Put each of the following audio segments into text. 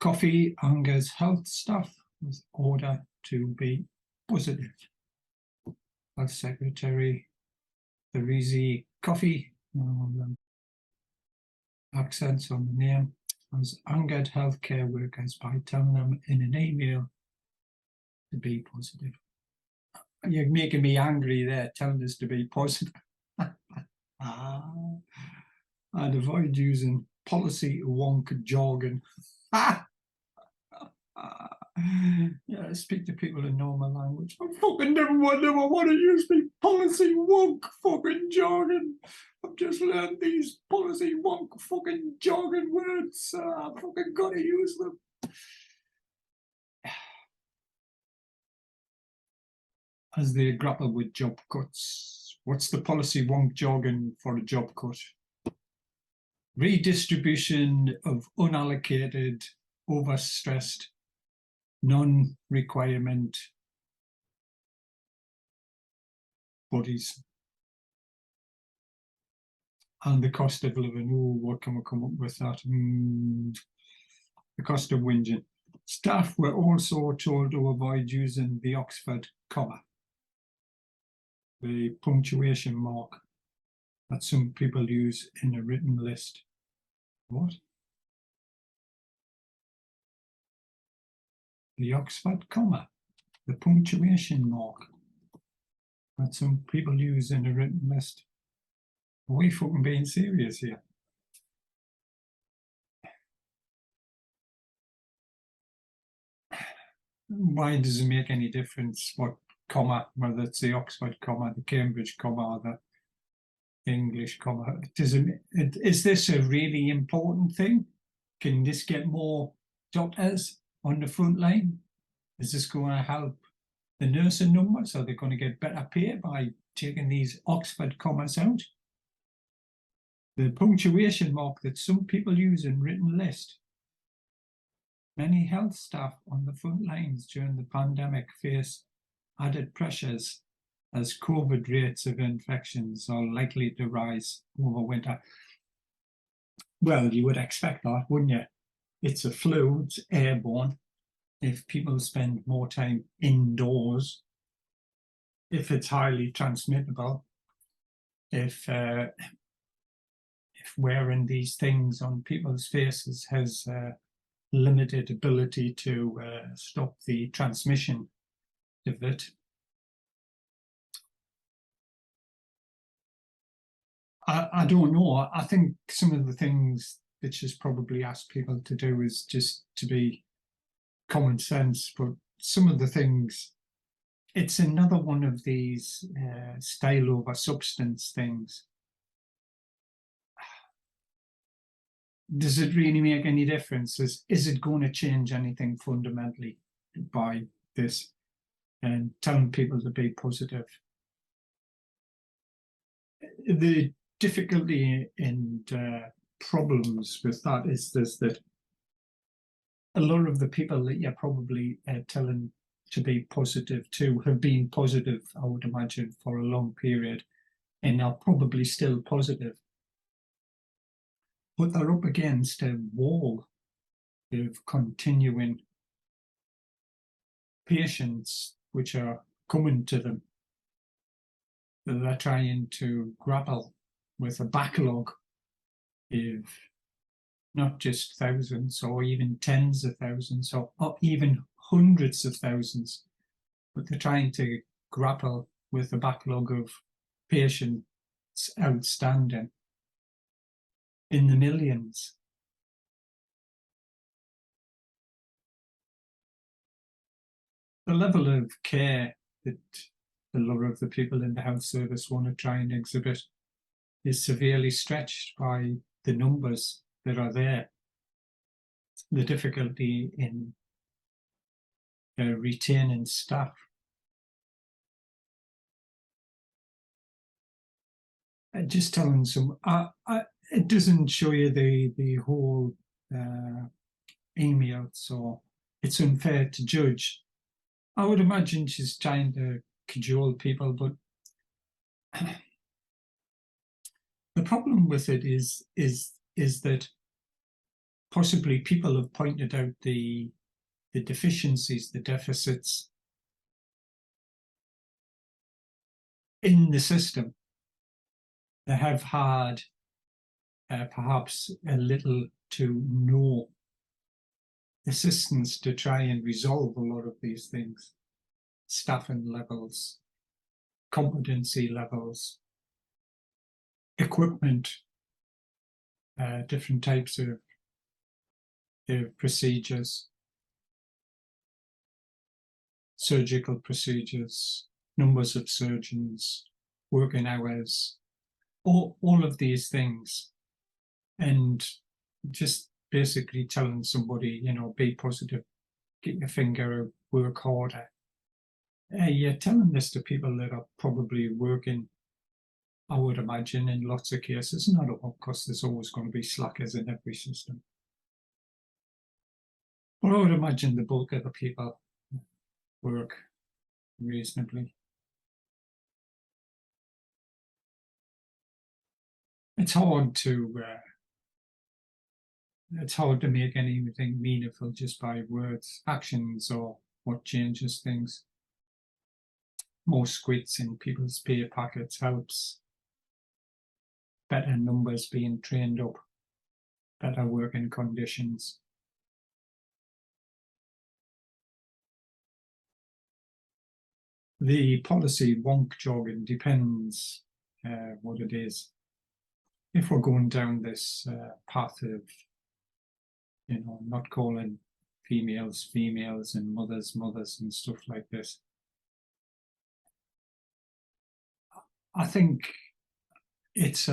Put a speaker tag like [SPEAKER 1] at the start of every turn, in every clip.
[SPEAKER 1] Coffey angers health staff with order to be positive. Health Secretary Theresa Coffey, accents on the name, has angered healthcare workers by telling them in an email to be positive. You're making me angry there, telling us to be positive. I'd avoid using policy wonk jargon. Yeah, speak to people in normal language. I fucking never want to use me policy wonk fucking jargon. I've just learned these policy wonk fucking jargon words. I've fucking got to use them. As they grapple with job cuts, what's the policy wonk jargon for a job cut? Redistribution of unallocated, overstressed, non-requirement bodies. And the cost of living. Oh, what can we come up with that? The cost of whinging. Staff were also told to avoid using the Oxford comma, the punctuation mark that some people use in a written list. What? The Oxford comma, the punctuation mark that some people use in a written list. Are we fucking being serious here? Why does it make any difference what comma, whether it's the Oxford comma, the Cambridge comma, or the English comma? Is this a really important thing? Can this get more doctors on the front line? Is this going to help the nursing numbers? Are they going to get better pay by taking these Oxford commas out? The punctuation mark that some people use in written list. Many health staff on the front lines during the pandemic face added pressures as COVID rates of infections are likely to rise over winter. Well, you would expect that, wouldn't you? It's a flu, it's airborne. If people spend more time indoors, if it's highly transmittable, if wearing these things on people's faces has limited ability to stop the transmission of it. I don't know. I think some of the things that she's probably asked people to do is just to be common sense, but some of the things, it's another one of these style over substance things. Does it really make any difference? Is it going to change anything fundamentally by this and telling people to be positive? The difficulty and problems with that is this, that a lot of the people that you're probably telling to be positive to have been positive, I would imagine, for a long period and are probably still positive. But they're up against a wall of continuing patients which are coming to them. They're trying to grapple with a backlog of not just thousands or even tens of thousands or even hundreds of thousands, but they're trying to grapple with a backlog of patients outstanding in the millions. The level of care that a lot of the people in the health service want to try and exhibit is severely stretched by the numbers that are there. The difficulty in retaining staff. Just telling some, it doesn't show you the whole email, so it's unfair to judge. I would imagine she's trying to cajole people, but the problem with it is that possibly people have pointed out the deficiencies, the deficits in the system. They have had perhaps a little to no assistance to try and resolve a lot of these things. Staffing levels, competency levels, equipment, different types of procedures, surgical procedures, numbers of surgeons, working hours, all of these things. And just basically telling somebody, you know, be positive, get your finger out, work harder. You're telling this to people that are probably working, I would imagine, in lots of cases, not all, because there's always going to be slackers in every system. But I would imagine the bulk of the people work reasonably. It's hard to make anything meaningful just by words, actions, or what changes things. More squids in people's pay packets helps. Better numbers being trained up, better working conditions. The policy wonk jogging depends what it is. If we're going down this path of, you know, not calling females females and mothers mothers and stuff like this, I think it's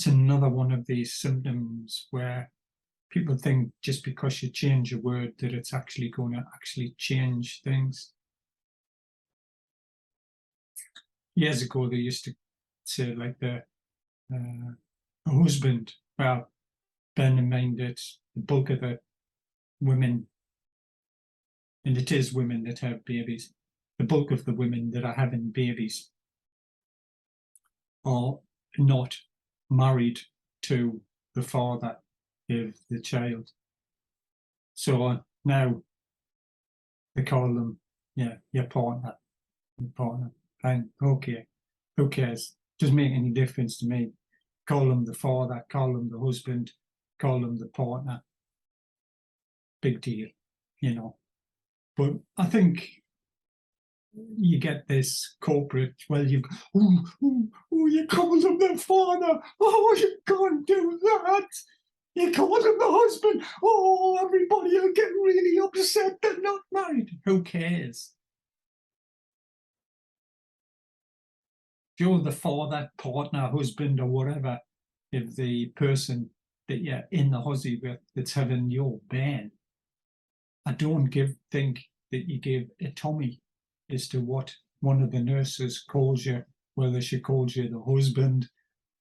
[SPEAKER 1] another one of these symptoms where people think just because you change a word that it's actually going to actually change things. Years ago, they used to say like the husband. Well, bearing in mind that the bulk of the women, and it is women that have babies, the bulk of the women that are having babies are not married to the father of the child. So now they call them, yeah, your partner. Fine, okay, who cares? Doesn't make any difference to me. Call them the father, call them the husband, call them the partner. Big deal, you know. But I think you get this corporate, well, you called him the father. Oh, you can't do that. You called him the husband. Oh, everybody will get really upset they're not married. Who cares? If you're the father, partner, husband, or whatever, if the person that you're in the huzzy with that's having your ban, I don't think that you give a Tommy as to what one of the nurses calls you, whether she calls you the husband,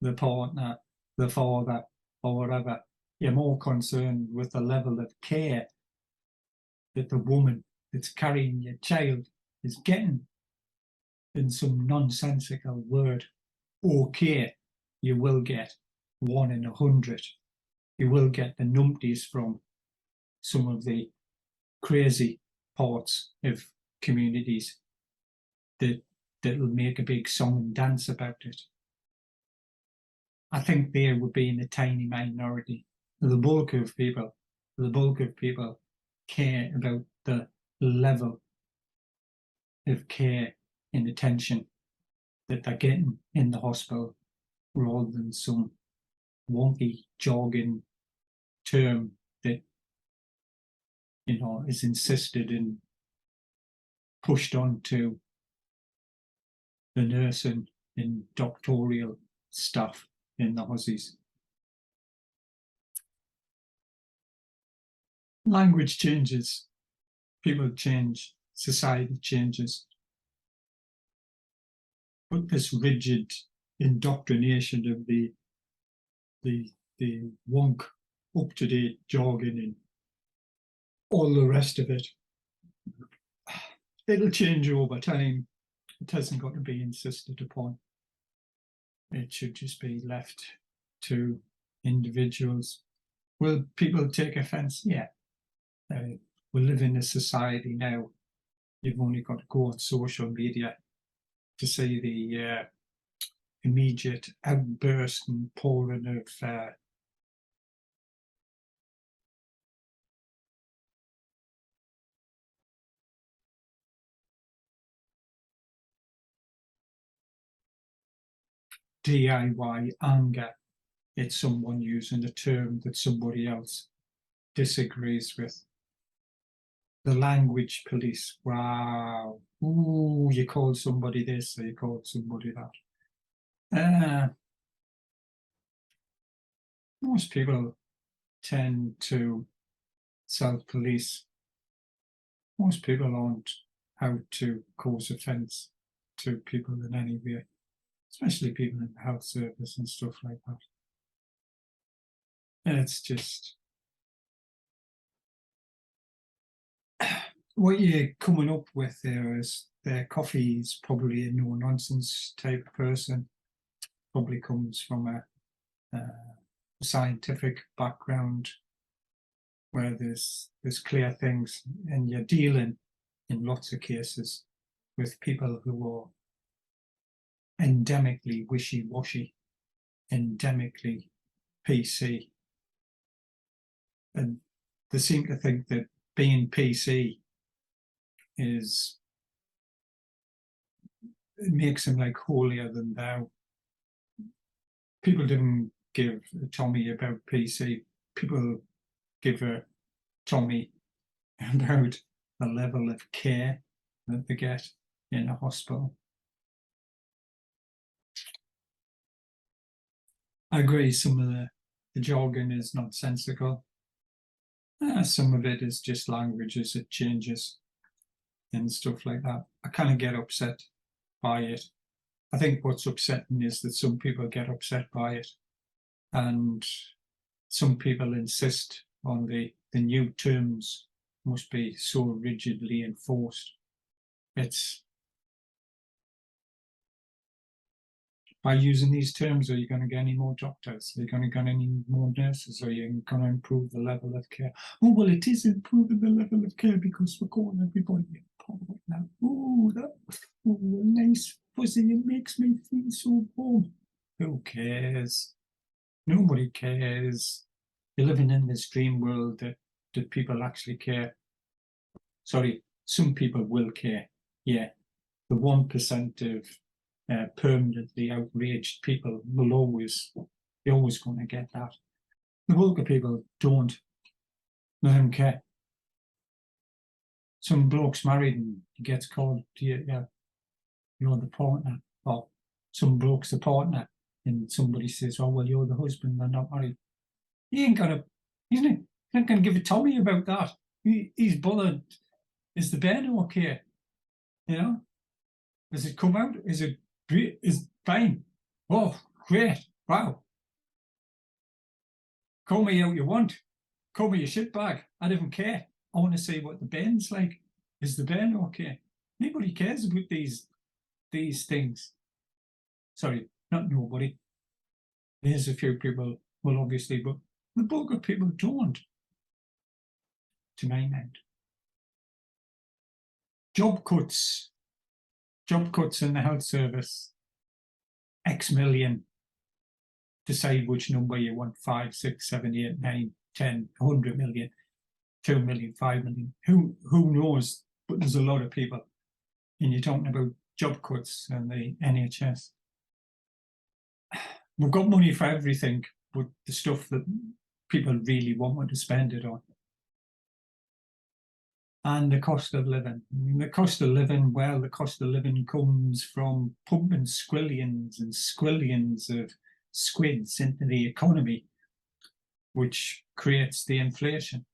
[SPEAKER 1] the partner, the father, or whatever. You're more concerned with the level of care that the woman that's carrying your child is getting than some nonsensical word. Okay, you will get 1 in 100. You will get the numpties from some of the crazy parts of communities that'll make a big song and dance about it. I think they would be in a tiny minority. The bulk of people care about the level of care and attention that they're getting in the hospital rather than some wonky jargon term that, you know, is insisted and pushed onto the nursing and doctoral staff in the Aussies. Language changes, people change, society changes. But this rigid indoctrination of the wonk, up-to-date jargon and all the rest of it, it'll change over time. It hasn't got to be insisted upon. It should just be left to individuals. Will people take offence? Yeah. We live in a society now. You've only got to go on social media to see the immediate outburst and pouring of DIY anger at someone using a term that somebody else disagrees with. The language police, wow. Ooh, you called somebody this or you called somebody that. Most people tend to self-police. Most people aren't out to cause offence to people in any way, especially people in the health service and stuff like that. And it's just what you're coming up with there is Coffey's probably a no-nonsense type person, probably comes from a scientific background where there's clear things, and you're dealing in lots of cases with people who are endemically wishy-washy, endemically PC, and they seem to think that being PC is, it makes them like holier than thou. People didn't give a Tommy about PC. People give a Tommy about the level of care that they get in a hospital. I agree, some of the jargon is nonsensical. Some of it is just language as it changes and stuff like that. I kind of get upset by it. I think what's upsetting is that some people get upset by it, and some people insist on the new terms must be so rigidly enforced. It's by using these terms, are you going to get any more doctors? Are you going to get any more nurses? Are you going to improve the level of care? Oh, well, it is improving the level of care because we're calling everybody a now. Oh, that nice fuzzy. It makes me feel so warm. Who cares? Nobody cares. You're living in this dream world that people actually care. Sorry, some people will care. Yeah, the 1% of permanently outraged people will always, you're always going to get that. The bulk of people don't. Let them care. Some bloke's married and he gets called, you're the partner, or some bloke's the partner, and somebody says, oh, well, you're the husband, they're not married. He ain't gonna, he's not gonna give a Tommy about that. He's bothered. Is the bed okay? You know? Does it come out? Is it fine? Oh, great. Wow. Call me out you want. Call me a shitbag. I don't care. I want to see what the ben's like. Is the ben okay? Nobody cares about these things. Sorry, not nobody. There's a few people, well, obviously, but the bulk of people don't, to my mind. Job cuts in the health service, X million. Decide which number you want, 5, 6, 7, 8, 9, 10, 100 million, 2 million, 5 million. Who knows? But there's a lot of people. And you're talking about job cuts and the NHS. We've got money for everything, but the stuff that people really want to spend it on. And the cost of living. The cost of living, well, the cost of living comes from pumping squillions and squillions of squids into the economy, which creates the inflation.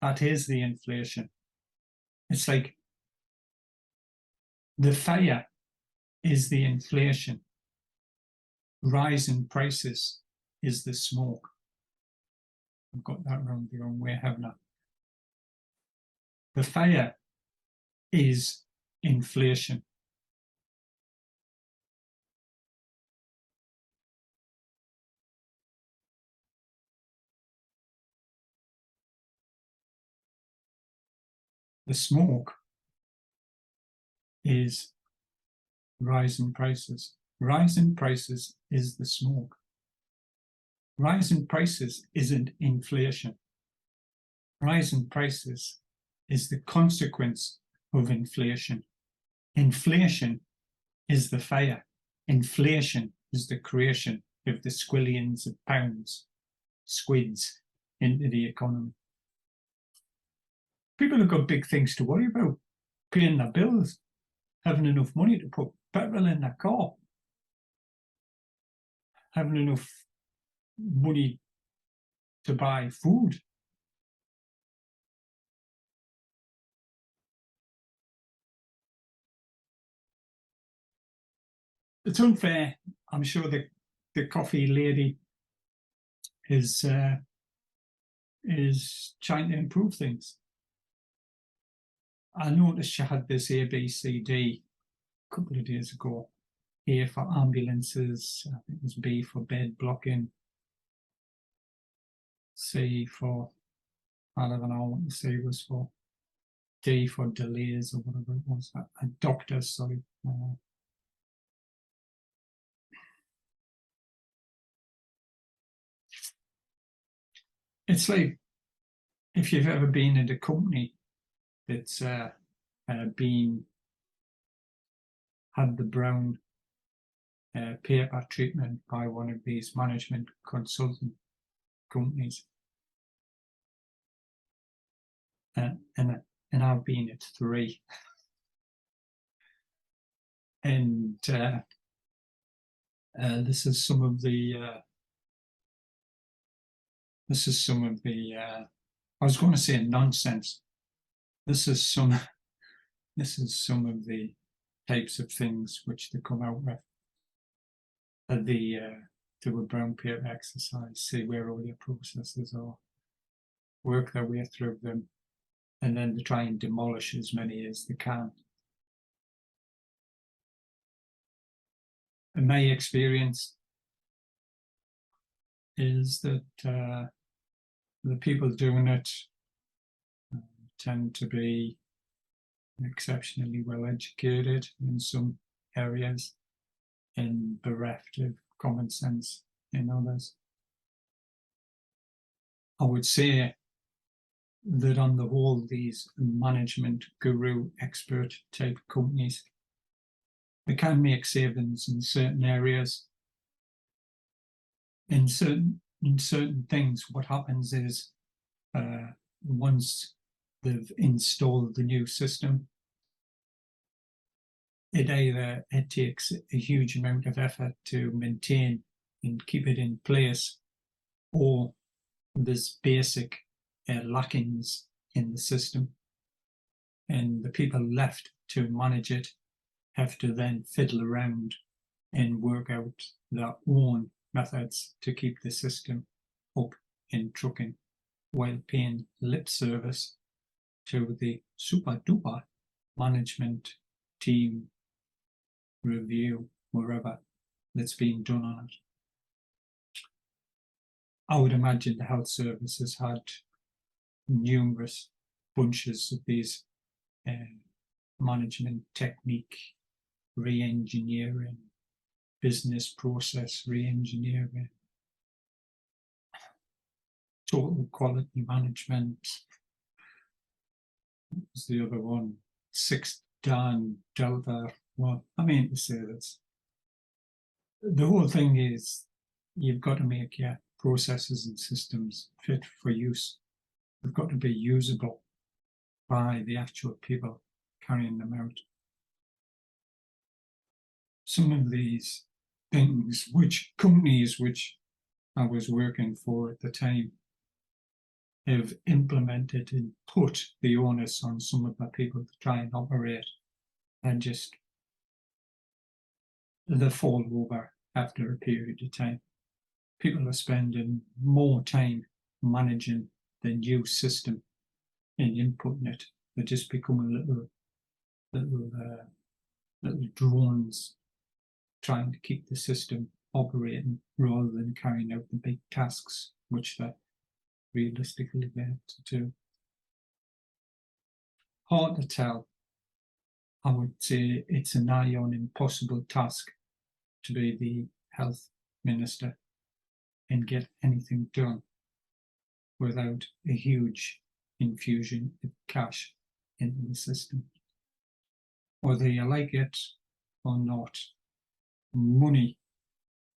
[SPEAKER 1] That is the inflation. It's like the fire is the inflation. Rise in prices is the smoke. I've got that wrong the wrong way, haven't I? The fire is inflation. The smoke is rising prices. Rising prices is the smoke. Rising prices isn't inflation. Rising prices is the consequence of inflation. Inflation is the fire. Inflation is the creation of the squillions of pounds, squids, into the economy. People have got big things to worry about. Paying their bills, having enough money to put petrol in their car, having enough money to buy food. It's unfair. I'm sure the Coffey lady is trying to improve things. I noticed she had this ABCD a couple of days ago. A for ambulances, I think it was B for bed blocking, C for, I don't know what the C was for, D for delays or whatever it was, a doctor, sorry. It's like, if you've ever been in a company that's had the brown paper treatment by one of these management consultant companies, and I've been at 3, and this is some of the I was going to say nonsense. This is some of the types of things which they come out with. Do a brown paper exercise, see where all your processes are, work their way through them, and then they try and demolish as many as they can. And my experience is that the people doing it tend to be exceptionally well educated in some areas and bereft of common sense in others. I would say that on the whole, these management guru expert type companies, they can make savings in certain areas. In certain things, what happens is once they've installed the new system, it takes a huge amount of effort to maintain and keep it in place, or there's basic lackings in the system, and the people left to manage it have to then fiddle around and work out their own methods to keep the system up and trucking, while paying lip service to the super duper management team review, wherever, that's being done on it. I would imagine the health services had numerous bunches of these management technique re-engineering, business process re-engineering, total quality management. What was the other one? 6 Dan Delta. Well, I mean to say this. The whole thing is you've got to make your processes and systems fit for use. They've got to be usable by the actual people carrying them out. Some of these things, which companies which I was working for at the time, have implemented and put the onus on some of the people to try and operate, and just they fall over after a period of time. People are spending more time managing the new system and inputting it. They just become little drones trying to keep the system operating rather than carrying out the big tasks which they're realistically there to do. hard to tell. I would say it's a nigh on impossible task to be the health minister and get anything done without a huge infusion of cash into the system. Whether you like it or not, money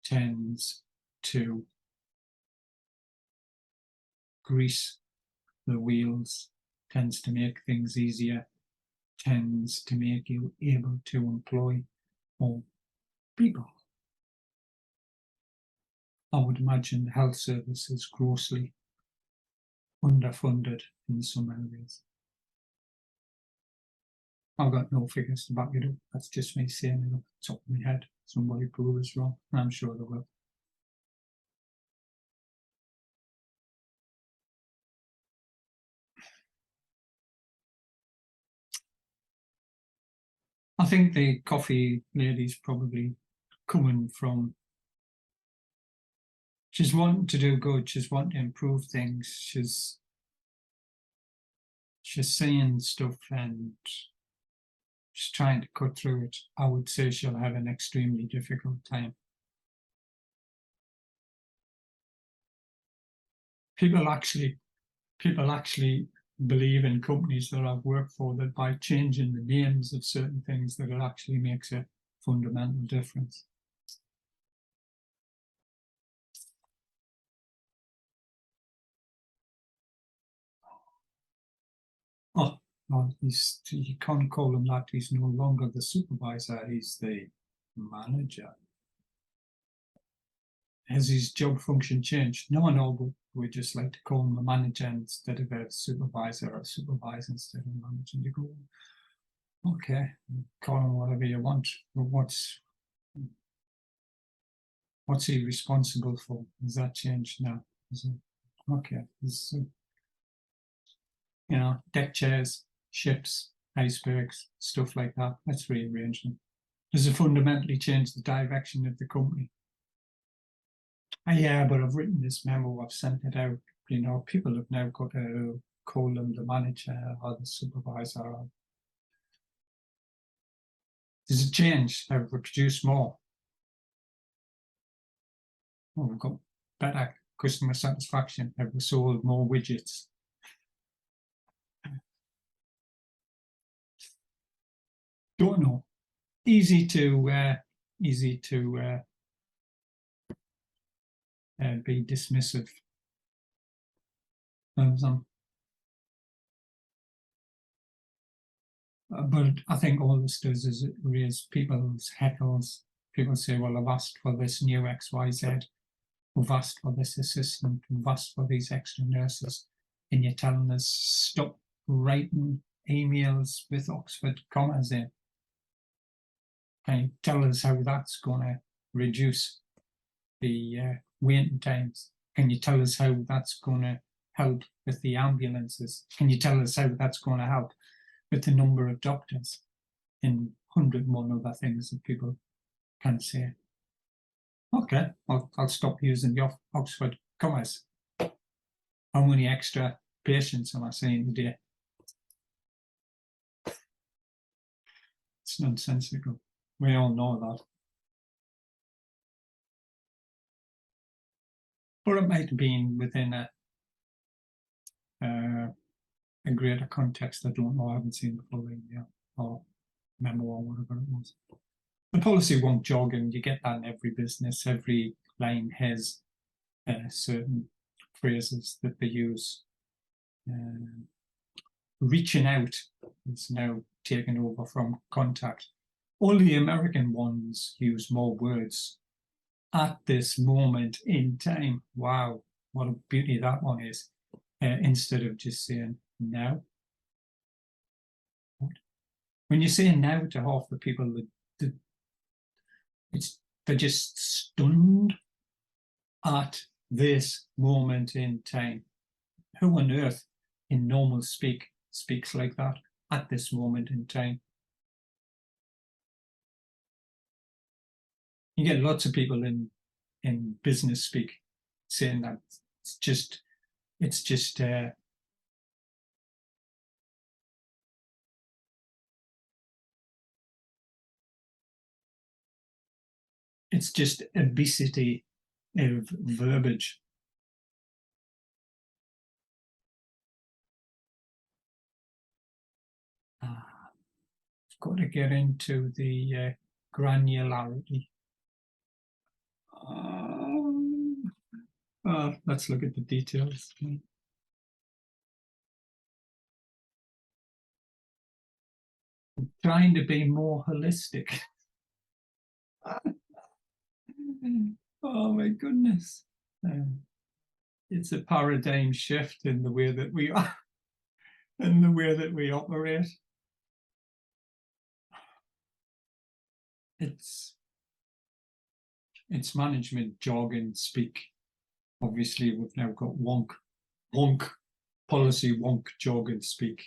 [SPEAKER 1] tends to grease the wheels, tends to make things easier, tends to make you able to employ more people. I would imagine the health service is grossly underfunded in some areas. I've got no figures to back it up. That's just me saying it off the top of my head. Somebody prove us wrong, and I'm sure they will. I think the Coffey lady's probably coming from, she's wanting to do good, she's wanting to improve things, she's saying stuff and she's trying to cut through it. I would say she'll have an extremely difficult time. People actually believe in companies that I've worked for that by changing the names of certain things that it actually makes a fundamental difference. Oh, no, you can't call him that. He's no longer the supervisor, he's the manager. Has his job function changed? No, but we just like to call him a manager instead of a supervisor, or a supervisor instead of a manager. You go, okay, call him whatever you want, but what's he responsible for? Has that changed now? Okay, deck chairs, ships, icebergs, stuff like that. Let's rearrange them. Does it fundamentally change the direction of the company? Yeah, but I've written this memo, I've sent it out. People have now got to call them the manager or the supervisor. Does it change? Have we produced more? Well, we've got better customer satisfaction. Have we sold more widgets? Don't know. Easy to be dismissive. But I think all this does is it raise people's heckles. People say, well, I've asked for this new XYZ. We've asked for this assistant. We've asked for these extra nurses. And you're telling us stop writing emails with Oxford commas in. Can you tell us how that's going to reduce the waiting times? Can you tell us how that's going to help with the ambulances? Can you tell us how that's going to help with the number of doctors in 101 other things that people can say? Okay, I'll stop using the Oxford commas. How many extra patients am I seeing today? It's nonsensical. We all know that. But it might have been within a greater context. I don't know. I haven't seen the full email or memo or whatever it was. The policy won't jog, and you get that in every business. Every line has certain phrases that they use. Reaching out is now taken over from contact. All the American ones use more words. At this moment in time. Wow, what a beauty that one is. Instead of just saying now. When you say now to half the people, they're just stunned at this moment in time. Who on earth in normal speak speaks like that at this moment in time? You get lots of people in business speak saying that it's just it's just obesity of verbiage. I've got to get into the granularity. Let's look at the details. I'm trying to be more holistic. Oh my goodness. It's a paradigm shift in the way that we are, in the way that we operate. It's management jargon speak. Obviously, we've now got wonk policy, wonk jargon speak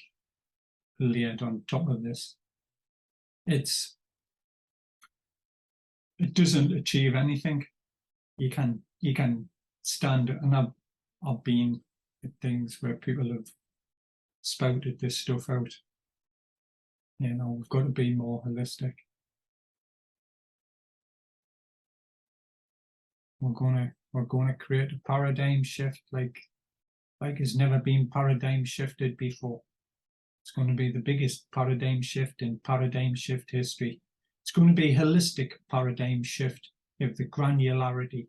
[SPEAKER 1] layered on top of this. It doesn't achieve anything. You can stand, and I've been at things where people have spouted this stuff out. You know, we've got to be more holistic. We're gonna create a paradigm shift like has never been paradigm shifted before. It's going to be the biggest paradigm shift in paradigm shift history. It's going to be a holistic paradigm shift of the granularity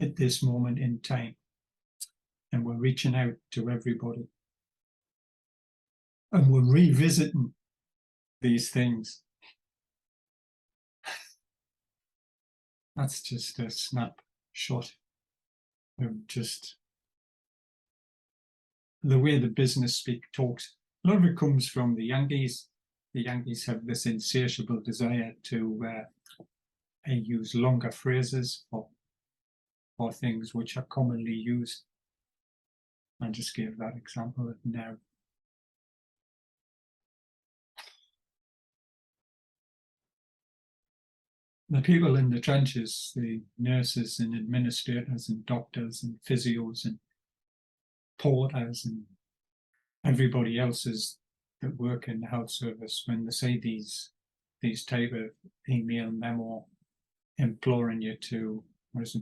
[SPEAKER 1] at this moment in time. And we're reaching out to everybody. And we're revisiting these things. That's just a snapshot of just the way the business speak talks. A lot of it comes from the Yankees. The Yankees have this insatiable desire to use longer phrases for things which are commonly used. I just gave that example of now. The people in the trenches, the nurses and administrators and doctors and physios and porters and everybody else's that work in the health service, when they say these type of email memo imploring you to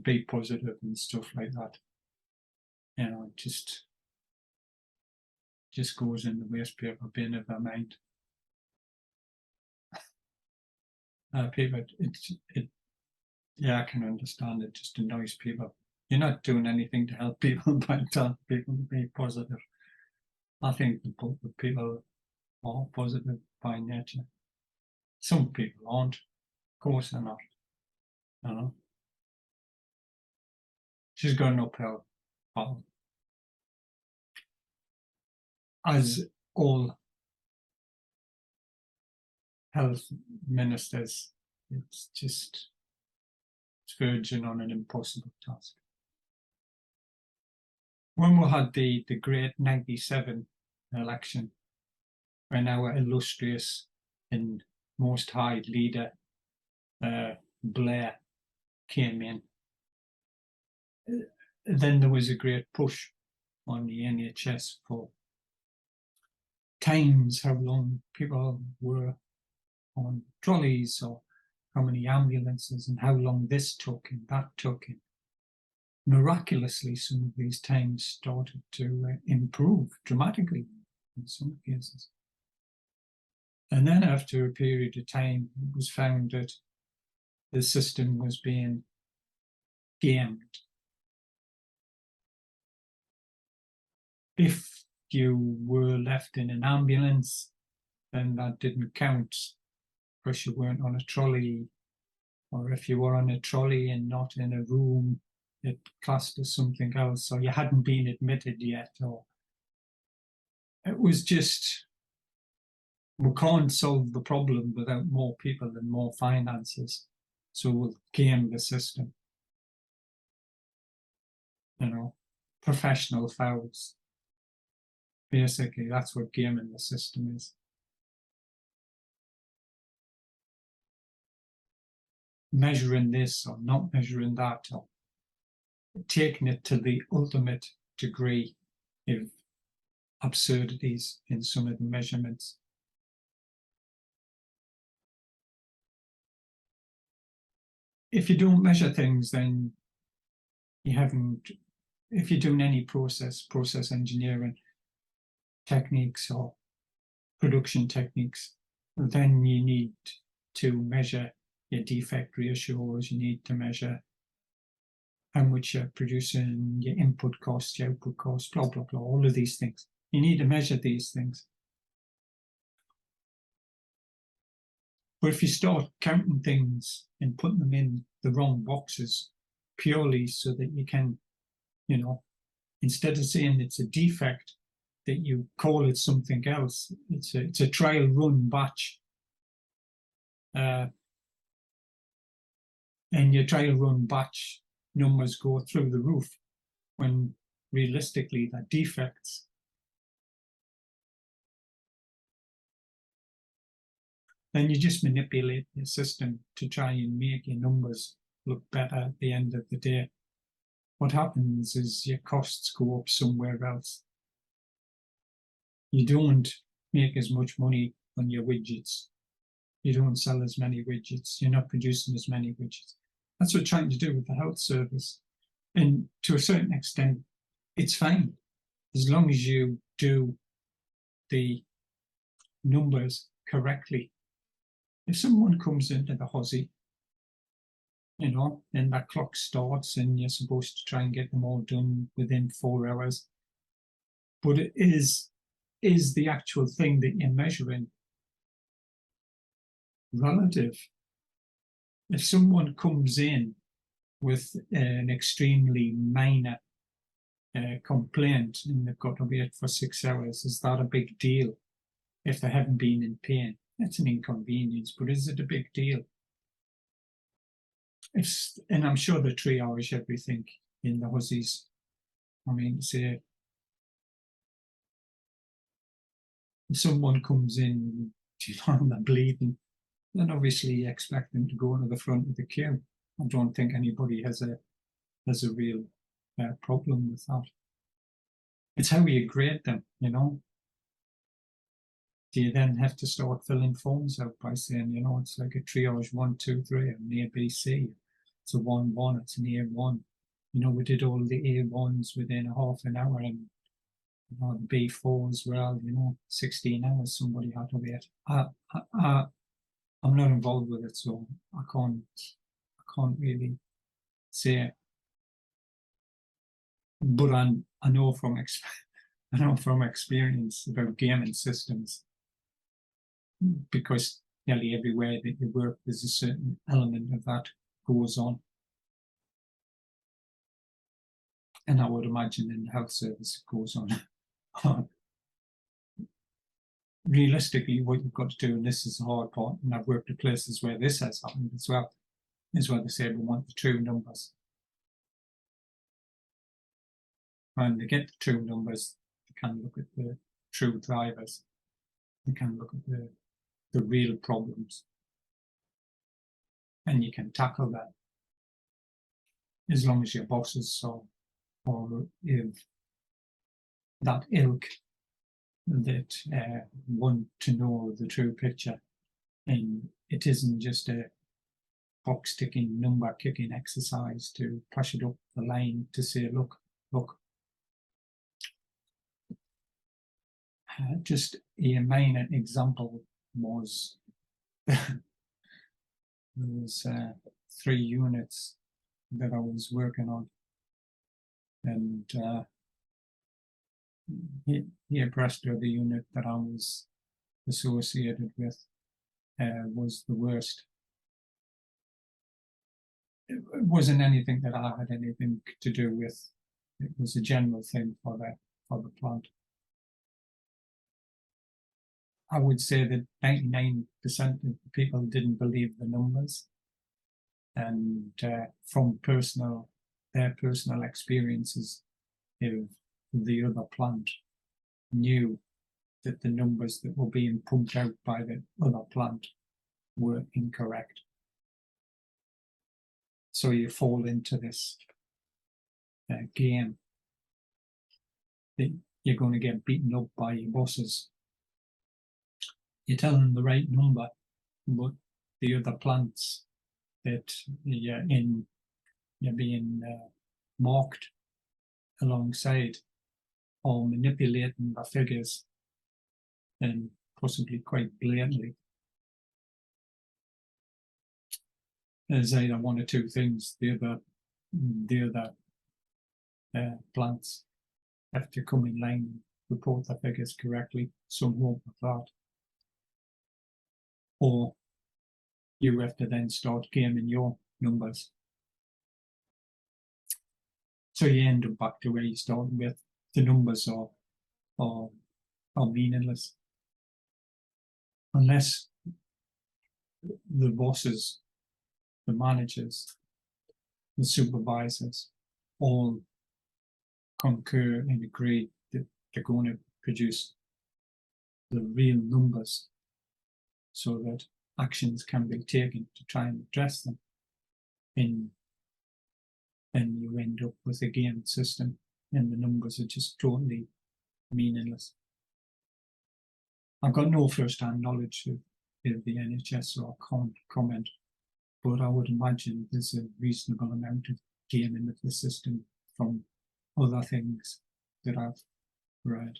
[SPEAKER 1] be positive and stuff like that, you know, it just goes in the waste paper bin of their mind. People, yeah, I can understand it just annoys people. You're not doing anything to help people by telling people to be positive. I think the people are positive by nature. Some people aren't. Of course they're not. You know? She's got an uphill battle. As all health ministers, it's verging on an impossible task. When we had the great 97 election, when our illustrious and most high leader, Blair, came in, then there was a great push on the NHS for times, how long people were on trolleys, or how many ambulances, and how long this took and that took. And miraculously, some of these times started to improve dramatically in some cases. And then after a period of time, it was found that the system was being gamed. If you were left in an ambulance, then that didn't count because you weren't on a trolley. Or if you were on a trolley and not in a room, it classed as something else, or you hadn't been admitted yet. Or it was just, we can't solve the problem without more people and more finances. So we'll game the system. You know, professional fouls. Basically, that's what gaming the system is. Measuring this or not measuring that, or taking it to the ultimate degree of absurdities in some of the measurements. if you don't measure things, then you haven't, if you're doing any process engineering techniques or production techniques, then you need to measure your defect ratios, you need to measure how much you're producing, your input costs, your output costs, blah, blah, blah, all of these things. You need to measure these things. But if you start counting things and putting them in the wrong boxes purely so that you can, you know, instead of saying it's a defect, that you call it something else, it's a trial run batch. And your trial run batch numbers go through the roof when realistically they're defects. Then you just manipulate your system to try and make your numbers look better at the end of the day. What happens is your costs go up somewhere else. You don't make as much money on your widgets. You don't sell as many widgets. You're not producing as many widgets. That's what we're trying to do with the health service. And to a certain extent, it's fine, as long as you do the numbers correctly. If someone comes into the HOSI, you know, and that clock starts and you're supposed to try and get them all done within 4 hours, but it is the actual thing that you're measuring relative? If someone comes in with an extremely minor complaint and they've got to wait for 6 hours, is that a big deal? If they haven't been in pain, that's an inconvenience, but is it a big deal? And I'm sure the triage everything in the HOSIs. I mean, say if someone comes in, you know, and they're bleeding, then obviously you expect them to go to the front of the queue. I don't think anybody has a real problem with that. It's how you grade them, you know. Do you then have to start filling forms out by saying, you know, it's like a triage 1, 2, 3, an A, B, C. It's a 1, 1, it's an A1. You know, we did all the A1s within a half an hour, and you know, the B4 as well, you know, 16 hours somebody had to wait. I'm not involved with it, so I can't really say it. But I know from experience about gaming systems, because nearly everywhere that you work, there's a certain element of that goes on. And I would imagine in the health service it goes on. Realistically, what you've got to do, and this is the hard part, and I've worked at places where this has happened as well, is where they say we want the true numbers. When they get the true numbers, they can look at the true drivers. They can look at the real problems. And you can tackle that as long as your bosses or if that ilk that want to know the true picture. And it isn't just a box ticking, number kicking exercise to push it up the line to say, look. Just a minor example was there was 3 units that I was working on, and the breast of the unit that I was associated with was the worst. It wasn't anything that I had anything to do with. It was a general thing for the plant. I would say that 99% of the people didn't believe the numbers, and from their personal experiences of the other plant, knew that the numbers that were being pumped out by the other plant were incorrect. So you fall into this game that you're going to get beaten up by your bosses. You tell them the right number, but the other plants that you're being marked alongside or manipulating the figures, and possibly quite blatantly. There's either one or two things. The other plants have to come in line and report the figures correctly. Some won't with that. Or you have to then start gaming your numbers. So you end up back to where you started with. The numbers are meaningless. Unless the bosses, the managers, the supervisors all concur and agree that they're going to produce the real numbers so that actions can be taken to try and address them, then you end up with a game system and the numbers are just totally meaningless. I've got no first-hand knowledge of the NHS, so I can't comment, but I would imagine there's a reasonable amount of gaming of the system from other things that I've read.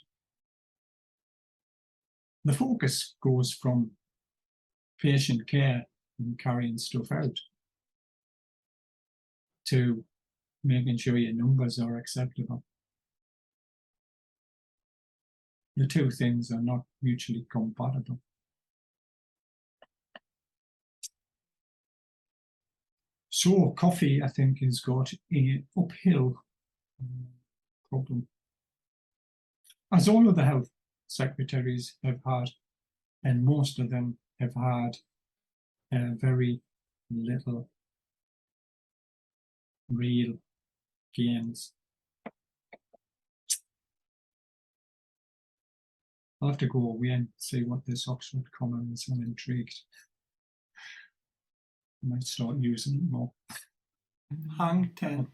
[SPEAKER 1] The focus goes from patient care and carrying stuff out to making sure your numbers are acceptable. The two things are not mutually compatible. So Coffey, I think, has got an uphill problem, as all of the health secretaries have had, and most of them have had very little real gains. I'll have to go away and see what this Oxford comma is. I'm intrigued. I might start using it more.
[SPEAKER 2] Hang 10.